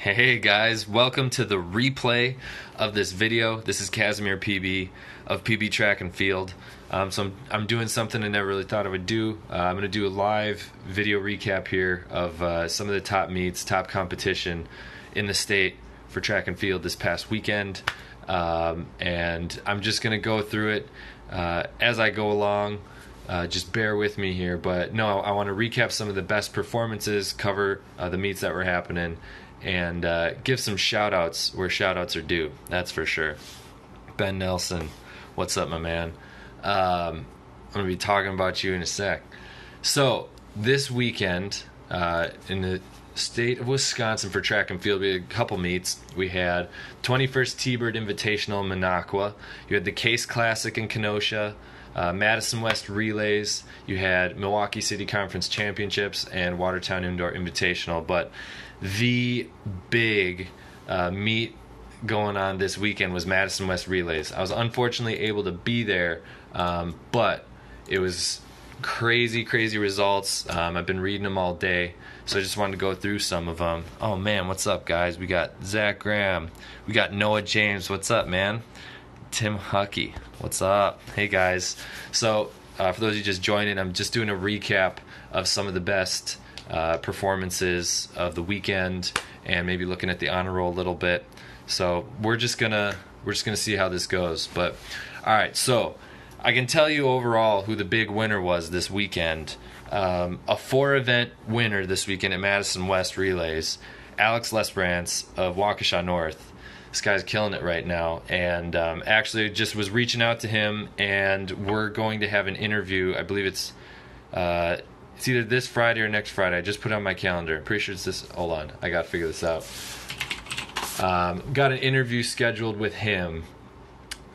Hey guys, welcome to the replay of this video. This is Casimir PB of PB Track and Field. I'm doing something I never really thought I would do. I'm going to do a live video recap here of some of the top meets, top competition in the state for track and field this past weekend. And I'm just going to go through it as I go along. Just bear with me here, but no, I want to recap some of the best performances, cover the meets that were happening, and give some shout-outs where shout-outs are due, that's for sure. Ben Nelson, what's up, my man? I'm going to be talking about you in a sec. So, this weekend, in the state of Wisconsin for track and field, we had a couple meets. We had 21st T-Bird Invitational in Minocqua. You had the Case Classic in Kenosha. Madison West Relays, you had Milwaukee City Conference Championships and Watertown Indoor Invitational. But the big meet going on this weekend was Madison West Relays. I was unfortunately able to be there, but it was crazy results. I've been reading them all day, so I just wanted to go through some of them. Oh man, what's up guys? We got Zach Graham, we got Noah James, what's up man? Tim Huckey, what's up? Hey guys. So for those of you just joining, I'm just doing a recap of some of the best performances of the weekend and maybe looking at the honor roll a little bit. So we're just gonna see how this goes. But all right, so I can tell you overall who the big winner was this weekend. A 4-event winner this weekend at Madison West Relays, Alex Lesperance of Waukesha North. This guy's killing it right now, and actually just was reaching out to him, and we're going to have an interview. I believe it's either this Friday or next Friday. I just put it on my calendar. Pretty sure it's this. Hold on, I gotta figure this out. Got an interview scheduled with him.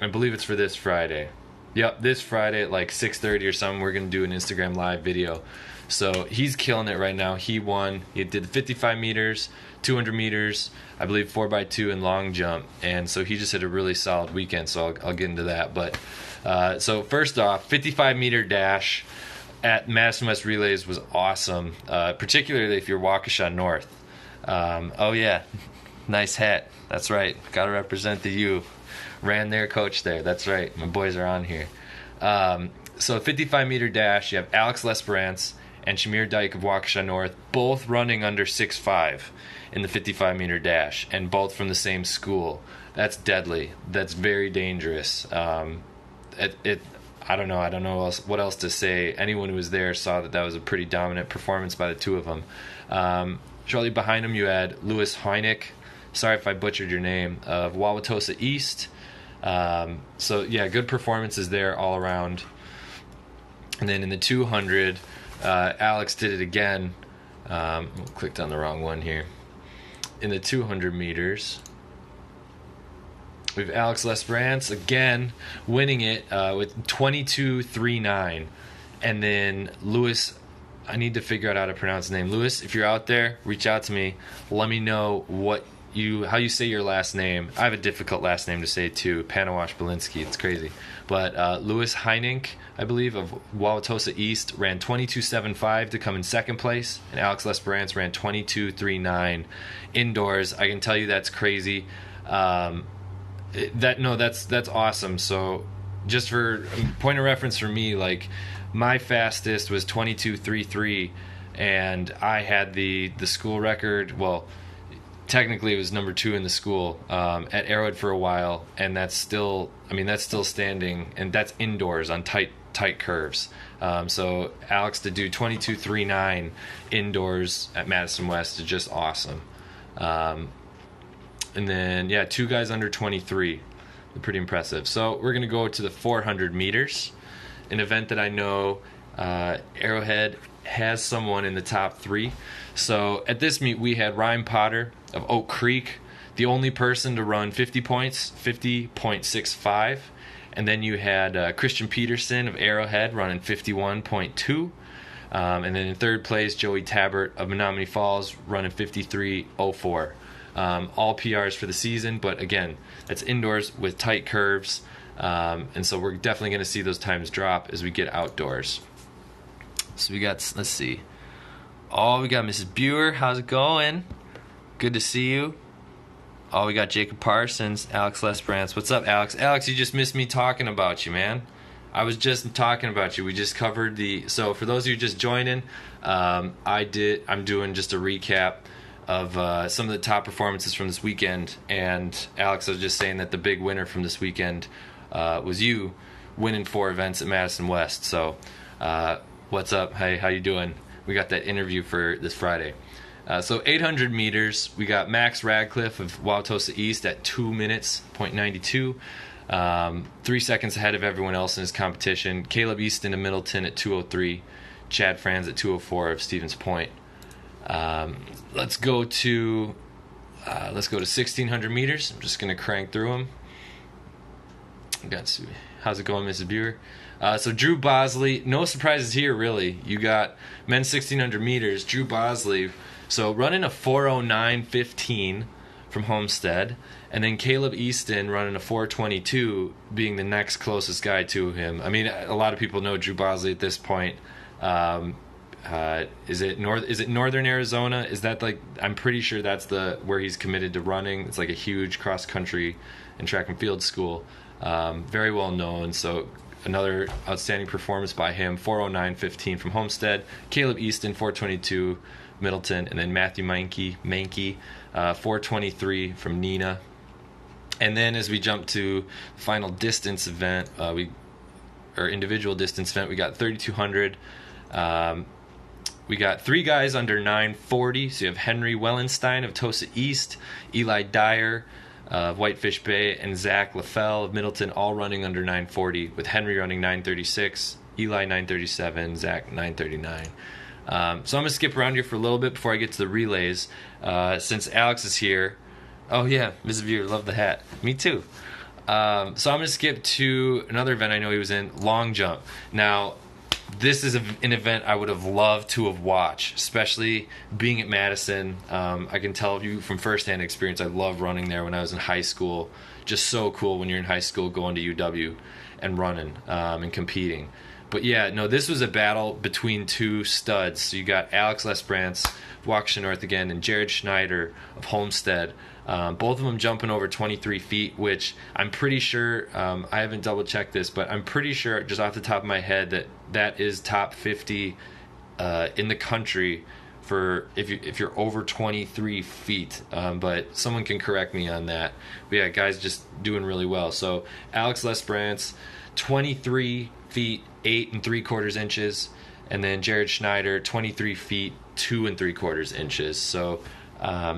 I believe it's for this Friday. Yep, this Friday at like 6:30 or something. We're gonna do an Instagram live video. So he's killing it right now. He won. He did the 55 meters, 200 meters, I believe 4x2 and long jump. And so he just had a really solid weekend. So I'll get into that. But so first off, 55 meter dash at Madison West Relays was awesome, particularly if you're Waukesha North. Oh yeah, nice hat. That's right. Got to represent the U. Ran there, coach there. That's right. My boys are on here. So 55 meter dash, you have Alex Lesperance and Shamir Dyke of Waukesha North, both running under 6'5" in the 55 meter dash, and both from the same school. That's deadly. That's very dangerous. I don't know what else to say. Anyone who was there saw that was a pretty dominant performance by the two of them. Shortly behind him, you had Louis Heineck. Sorry if I butchered your name, of Wauwatosa East. So yeah, good performances there all around. And then in the 200, Alex did it again. Clicked on the wrong one here. In the 200 meters, we have Alex Lesperance again winning it with 22.39. And then Louis, I need to figure out how to pronounce his name. Louis, if you're out there, reach out to me. Let me know how you say your last name. I have a difficult last name to say too, Panawash Belinsky. It's crazy. But Louis Heineck, I believe, of Wauwatosa East, ran 22.75 to come in second place, and Alex Lesperance ran 22.39 indoors. I can tell you that's crazy. That's awesome. So just for point of reference for me, like my fastest was 22.33, and I had the school record. Well, technically it was number 2 in the school at Arrowhead for a while, and that's still standing, and that's indoors on tight curves. So Alex to do 22.39 indoors at Madison West is just awesome. And then yeah, 2 guys under 23, pretty impressive. So we're gonna go to the 400 meters, an event that I know Arrowhead has someone in the top 3. So at this meet we had Ryan Potter of Oak Creek, the only person to run 50 points, 50.65. And then you had Christian Peterson of Arrowhead running 51.2. And then in third place, Joey Tabbert of Menominee Falls running 53.04. All PRs for the season, but again, that's indoors with tight curves. And so we're definitely going to see those times drop as we get outdoors. So we got, let's see. Oh, we got Mrs. Buer. How's it going? Good to see you. Oh, we got Jacob Parsons, Alex Lesperance. What's up, Alex? Alex, you just missed me talking about you, man. I was just talking about you. We just covered so for those of you just joining, I'm doing just a recap of some of the top performances from this weekend. And Alex, I was just saying that the big winner from this weekend was you winning 4 events at Madison West. So what's up? Hey, how you doing? We got that interview for this Friday. So 800 meters, we got Max Radcliffe of Wauwatosa East at 2 minutes, .92. 3 seconds ahead of everyone else in his competition. Caleb Easton of Middleton at 2:03. Chad Franz at 2:04 of Stevens Point. Let's go to 1600 meters. I'm just gonna crank through them. How's it going, Mrs. Buer? So Drew Bosley, no surprises here really. You got men's 1600 meters. Drew Bosley, so running a 4:09.15 from Homestead, and then Caleb Easton running a 4:22, being the next closest guy to him. I mean, a lot of people know Drew Bosley at this point. Is it Northern Arizona? Is that like, I'm pretty sure that's where he's committed to running. It's like a huge cross country and track and field school. Very well known. So another outstanding performance by him. 4:09.15 from Homestead. Caleb Easton 4:22 Middleton, and then Matthew Mankey 4:23 from Neenah. And then as we jump to the final distance event, individual distance event, we got 3200. We got 3 guys under 9:40. So you have Henry Wellenstein of Tosa East, Eli Dyer of Whitefish Bay, and Zach LaFell of Middleton, all running under 9:40, with Henry running 9:36, Eli 9:37, Zach 9:39. So I'm going to skip around here for a little bit before I get to the relays. Since Alex is here. Oh, yeah, Mrs. Viewer, love the hat. Me too. So I'm going to skip to another event I know he was in, long jump. Now, this is an event I would have loved to have watched, especially being at Madison. I can tell you from firsthand experience, I loved running there when I was in high school. Just so cool when you're in high school going to UW and running and competing. But yeah, no, this was a battle between 2 studs. So you got Alex Lesperance, Waukesha North again, and Jared Schneider of Homestead. Both of them jumping over 23 feet, which I'm pretty sure, I haven't double checked this, but I'm pretty sure just off the top of my head that is top 50 in the country for if you're over 23 feet. But someone can correct me on that. But yeah, guys just doing really well. So Alex Lesperance, 23 feet 8 3/4 inches, and then Jared Schneider 23 feet 2 3/4 inches. So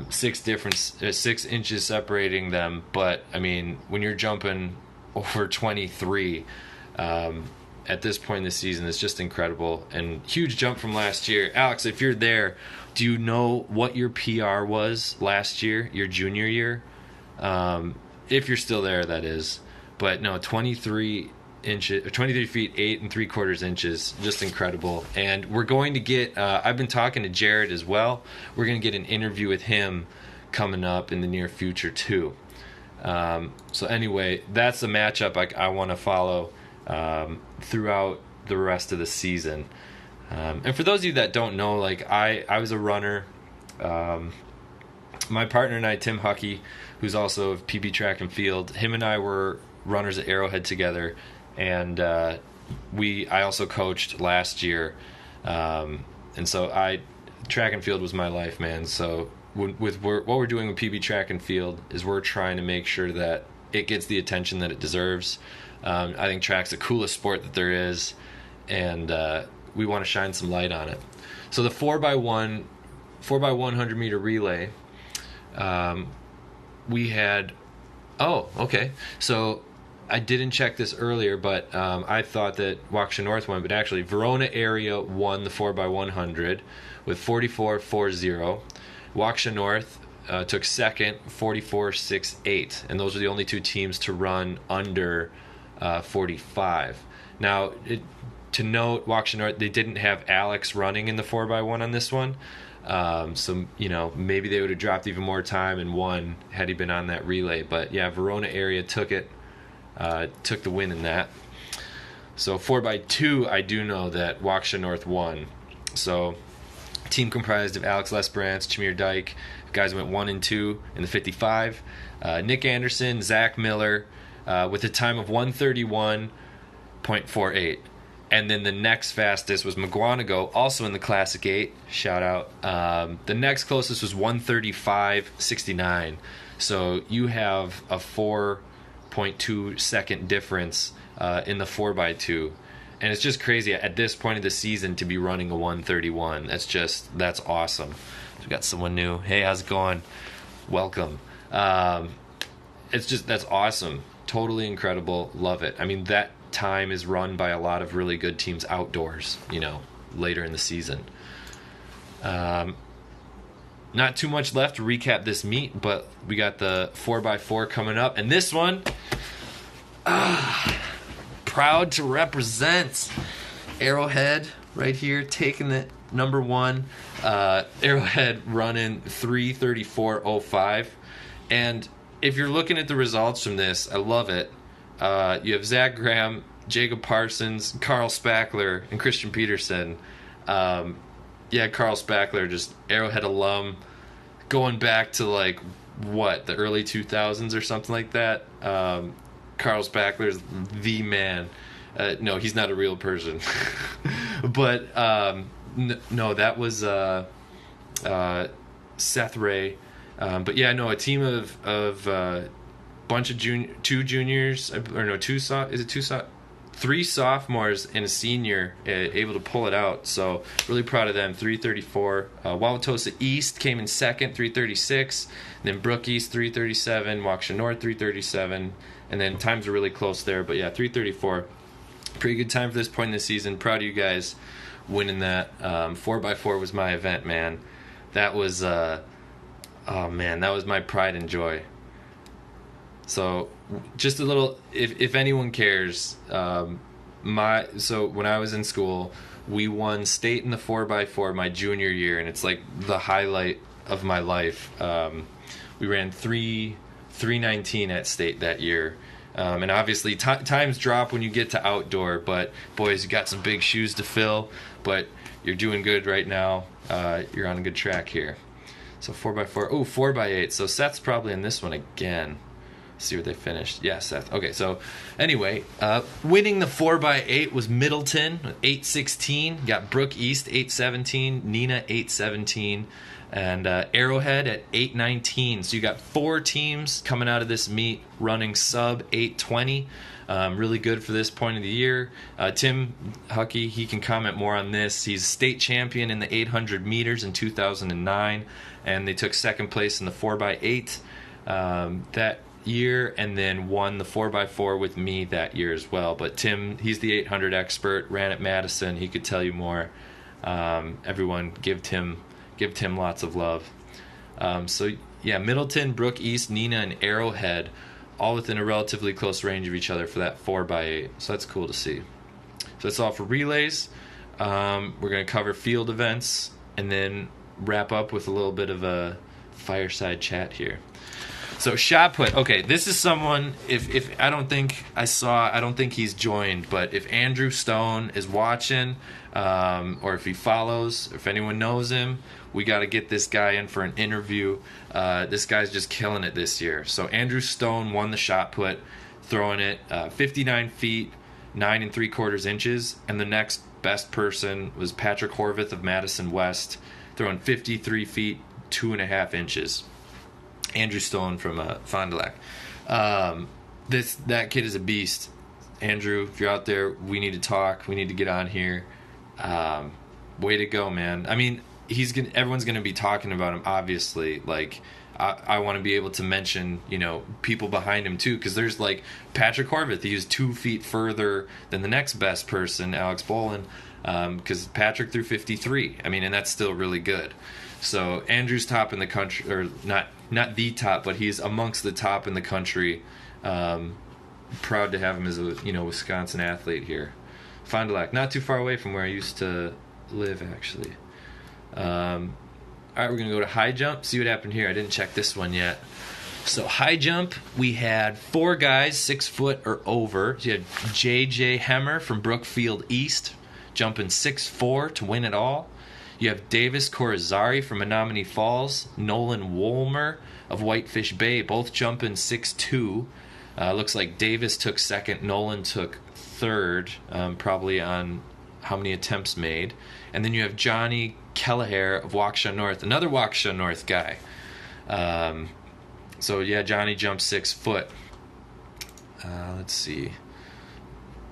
6 inches separating them. But I mean, when you're jumping over 23 at this point in the season, it's just incredible, and huge jump from last year. Alex, if you're there, do you know what your PR was last year, your junior year? If you're still there, that is. But no, 23 feet 8 3/4 inches, just incredible. And we're going to get I've been talking to Jared as well. We're going to get an interview with him coming up in the near future too. So anyway, that's the matchup I want to follow throughout the rest of the season. And for those of you that don't know, like I was a runner. My partner and I, Tim Huckey, who's also of PB Track and Field, him and I were runners at Arrowhead together. And I also coached last year, and so track and field was my life, man. So what we're doing with PB Track and Field is we're trying to make sure that it gets the attention that it deserves. I think track's the coolest sport that there is, and we want to shine some light on it. So the 4x100 meter relay, we had. Oh, okay. So I didn't check this earlier, but I thought that Waukesha North won, but actually Verona area won the 4x100 with 44.40. Waukesha North took second, 44.68, and those are the only 2 teams to run under 45. Now, to note, Waukesha North, they didn't have Alex running in the 4x1 on this one. So, maybe they would have dropped even more time and won had he been on that relay. But yeah, Verona area took the win in that. So 4x2, I do know that Waukesha North won. So Team comprised of Alex Lesperance, Chamir Dyke, guys went 1 and 2 in the 55. Nick Anderson, Zach Miller, with a time of 1:31.48. And then the next fastest was McGuanago, also in the Classic 8. Shout out. The next closest was 1:35.69. So you have a 4.2 second difference in the 4x2. And it's just crazy at this point of the season to be running a 1:31. That's awesome. So we got someone new. Hey, how's it going? Welcome. That's awesome. Totally incredible. Love it. I mean, that time is run by a lot of really good teams outdoors, later in the season. Not too much left to recap this meet, but we got the 4x4 coming up. And this one, proud to represent Arrowhead right here, taking it number 1. Arrowhead running 3:34.05. And if you're looking at the results from this, I love it. You have Zach Graham, Jacob Parsons, Carl Spackler, and Christian Peterson. Carl Spackler, just Arrowhead alum, going back to the early 2000s or something like that. Carl Spackler's the man. No, he's not a real person. But no, that was Seth Ray. But yeah, no, a team of bunch of three sophomores and a senior able to pull it out. So really proud of them. 3:34. Wauwatosa East came in second, 3:36. Then Brook East 3:37. Waukesha North 3:37. And then times are really close there. But yeah, 3:34. Pretty good time for this point in the season. Proud of you guys winning that. 4x4 was my event, man. That was that was my pride and joy. So just a little, if anyone cares, so when I was in school, we won state in the 4x4 my junior year, and it's like the highlight of my life. We ran 3:19 at state that year. And obviously times drop when you get to outdoor, but boys, you got some big shoes to fill, but you're doing good right now. You're on a good track here. So 4x4, 4x8. So Seth's probably in this one again. See where they finished. Yeah, Seth. Okay, so anyway, winning the 4x8 was Middleton, 8:16. Got Brook East, 8:17. Neenah, 8:17. And Arrowhead at 8:19. So you got 4 teams coming out of this meet running sub 8:20. Really good for this point of the year. Tim Huckey, he can comment more on this. He's state champion in the 800 meters in 2009, and they took second place in the 4x8 that year, and then won the 4x4 with me that year as well. But Tim, he's the 800 expert, ran at Madison. He could tell you more. Everyone give Tim lots of love. So yeah, Middleton, Brook East, Neenah, and Arrowhead, all within a relatively close range of each other for that 4x8. So that's cool to see. So that's all for relays. We're going to cover field events and then wrap up with a little bit of a fireside chat here. So Shotput, okay, this is someone, if I don't think he's joined, but if Andrew Stone is watching, or if he follows, if anyone knows him, we got to get this guy in for an interview. This guy's just killing it this year. So Andrew Stone won the Shotput, throwing it 59 feet, 9 3/4 inches, and the next best person was Patrick Horvath of Madison West, throwing 53 feet, 2.5 inches. Andrew Stone from Fond du Lac. That kid is a beast. Andrew, if you're out there, we need to talk. We need to get on here. Way to go, man. I mean, everyone's gonna be talking about him, obviously. Like, I want to be able to mention, people behind him too, because there's like Patrick Horvath. He was 2 feet further than the next best person, Alex Bolin, because Patrick threw 53. I mean, and that's still really good. So Andrew's top in the country, or not the top, but he's amongst the top in the country. Proud to have him as a Wisconsin athlete here. Fond du Lac, not too far away from where I used to live, actually. All right, we're gonna go to high jump. See what happened here. I didn't check this one yet. So high jump, we had 4 guys 6 foot or over. So you had J.J. Hemmer from Brookfield East jumping 6'4" to win it all. You have Davis Corazari from Menominee Falls, Nolan Wolmer of Whitefish Bay, both jumping 6'2". Looks like Davis took second, Nolan took third, probably on how many attempts made. And then you have Johnny Kelleher of Waukesha North, another Waukesha North guy. So yeah, Johnny jumped 6 foot. Let's see.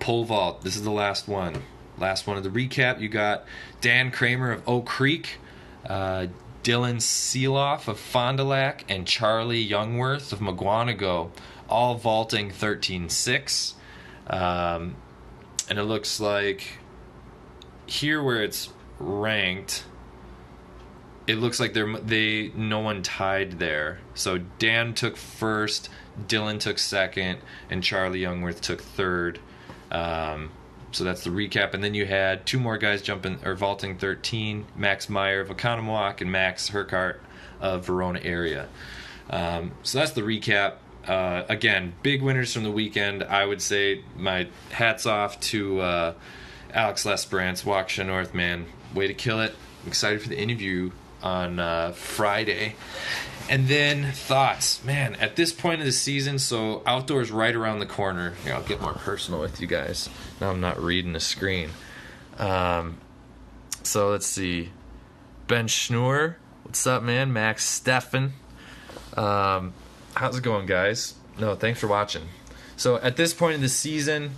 Pole vault. This is the last one. Last one of the recap. You got Dan Kramer of Oak Creek, Dylan Seeloff of Fond du Lac, and Charlie Youngworth of McGuanago, all vaulting 13.6. And it looks like here where it's ranked, it looks like no one tied there. So Dan took first, Dylan took second, and Charlie Youngworth took third. So that's the recap. And then you had 2 more guys jumping or vaulting 13, Max Meyer of Oconomowoc and Max Hercart of Verona area. So that's the recap. Again, big winners from the weekend. I would say my hats off to Alex Lesperance, Waukesha North, man. Way to kill it. I'm excited for the interview on Friday. And then thoughts, man, at this point of the season, so outdoors right around the corner. Here, I'll get more personal with you guys. Now I'm not reading the screen. So let's see. Ben Schnur, what's up, man? Max Steffen. How's it going, guys? No, thanks for watching. So at this point in the season,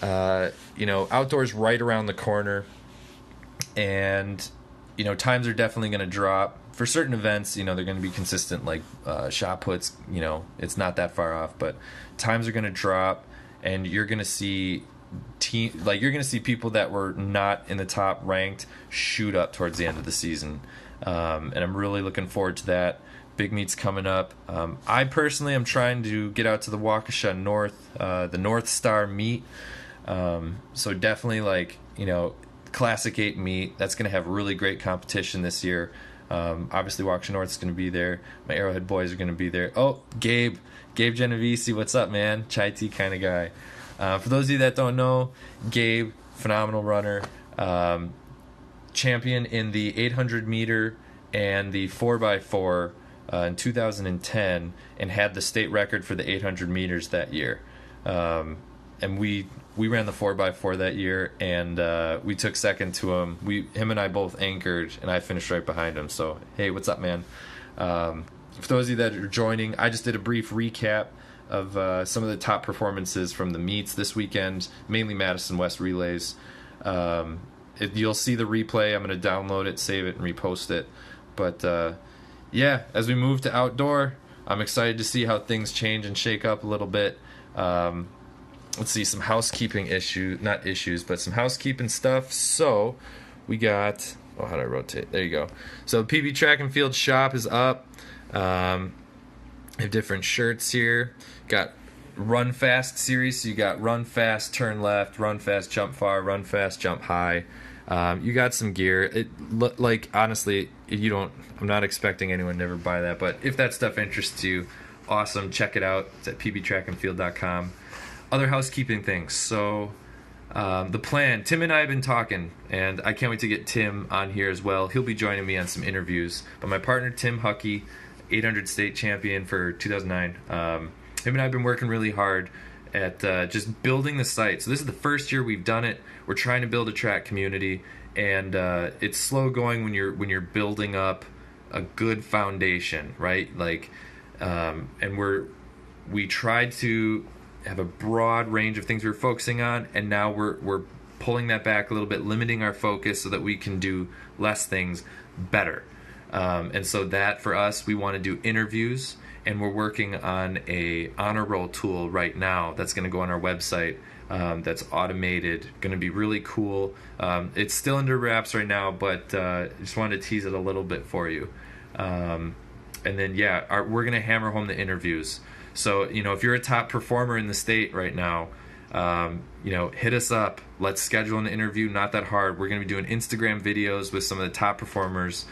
outdoors right around the corner. And, times are definitely going to drop. For certain events, they're going to be consistent, like Shotputs, it's not that far off, but times are going to drop, and you're going to see people that were not in the top ranked shoot up towards the end of the season. And I'm really looking forward to that. Big meets coming up. I personally am trying to get out to the Waukesha North, the North Star meet. So definitely Classic 8 meet. That's going to have really great competition this year. Obviously Waukesha North is going to be there. My Arrowhead boys are going to be there. Oh, Gabe Genovese, what's up, man? Chai tea kind of guy. For those of you that don't know, Gabe, phenomenal runner, champion in the 800 meter and the 4x4 in 2010, and had the state record for the 800 meters that year. And we ran the 4x4 that year, and we took second to him. Him and I both anchored, and I finished right behind him. So, hey, what's up, man? For those of you that are joining, I just did a brief recap of some of the top performances from the meets this weekend, mainly Madison West relays. You'll see the replay. I'm going to download it, save it, and repost it. But, yeah, as we move to outdoor, I'm excited to see how things change and shake up a little bit. Let's see, some housekeeping some housekeeping stuff. So we got, how do I rotate? There you go. So PB Track and Field shop is up. I have different shirts here. Got Run Fast series. So you got Run Fast, Turn Left, Run Fast, Jump Far, Run Fast, Jump High. You got some gear. Honestly, I'm not expecting anyone to ever buy that, but if that stuff interests you, awesome. Check it out. It's at pbtrackandfield.com. Other housekeeping things. So the plan, Tim and I have been talking, and I can't wait to get Tim on here as well. He'll be joining me on some interviews. But my partner, Tim Huckey, 800 state champion for 2009, him and I have been working really hard at just building the site. So this is the first year we've done it. We're trying to build a track community, and it's slow going when you're building up a good foundation, right? And we tried to have a broad range of things we're focusing on, and now we're pulling that back a little bit, limiting our focus so that we can do less things better. And so that for us, we want to do interviews, and we're working on a honor roll tool right now that's going to go on our website. That's automated, going to be really cool. It's still under wraps right now, but just wanted to tease it a little bit for you. And then we're going to hammer home the interviews. So, if you're a top performer in the state right now, hit us up. Let's schedule an interview. Not that hard. We're going to be doing Instagram videos with some of the top performers.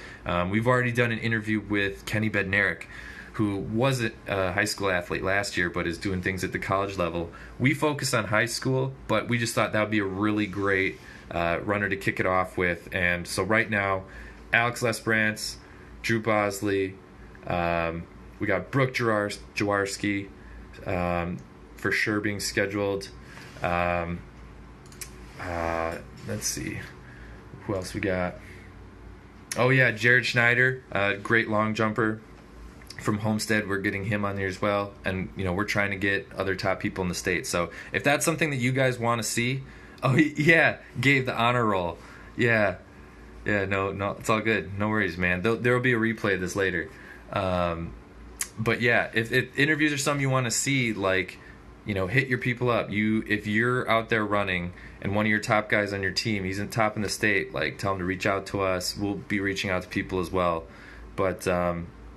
We've already done an interview with Kenny Bednarik, who was a high school athlete last year, but is doing things at the college level. We focus on high school, but we just thought that would be a really great runner to kick it off with. And so right now, Alex Lesperance, Drew Bosley. We got Brooke Jaworski for sure being scheduled. Let's see. Who else we got? Oh, yeah, Jared Schneider, great long jumper from Homestead. We're getting him on here as well. And, we're trying to get other top people in the state. So if that's something that you guys want to see, yeah, gave the honor roll. Yeah, no, it's all good. No worries, man. There will be a replay of this later. But yeah, if interviews are something you want to see, like, hit your people up. If you're out there running and one of your top guys on your team, he's in top in the state, like, tell him to reach out to us. We'll be reaching out to people as well. But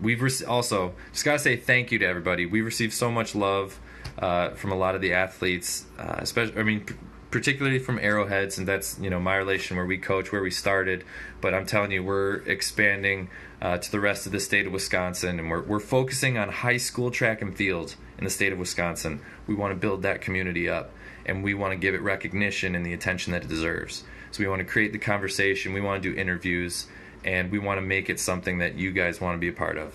we've also just got to say thank you to everybody. We've received so much love from a lot of the athletes, particularly from Arrowhead, and that's, my relation where we coach, where we started. But I'm telling you, we're expanding to the rest of the state of Wisconsin, and we're focusing on high school track and field in the state of Wisconsin. We want to build that community up, and we want to give it recognition and the attention that it deserves. So we want to create the conversation, we want to do interviews, and we want to make it something that you guys want to be a part of.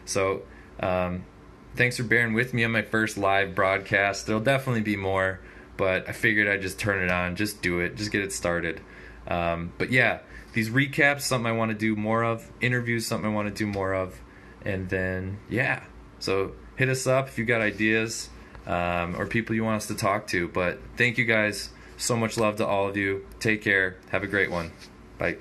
So thanks for bearing with me on my first live broadcast. There'll definitely be more, but I figured I'd just turn it on, just do it, just get it started. But yeah, these recaps, something I want to do more of. Interviews, something I want to do more of. And then, yeah. So hit us up if you got ideas or people you want us to talk to. But thank you guys. So much love to all of you. Take care. Have a great one. Bye.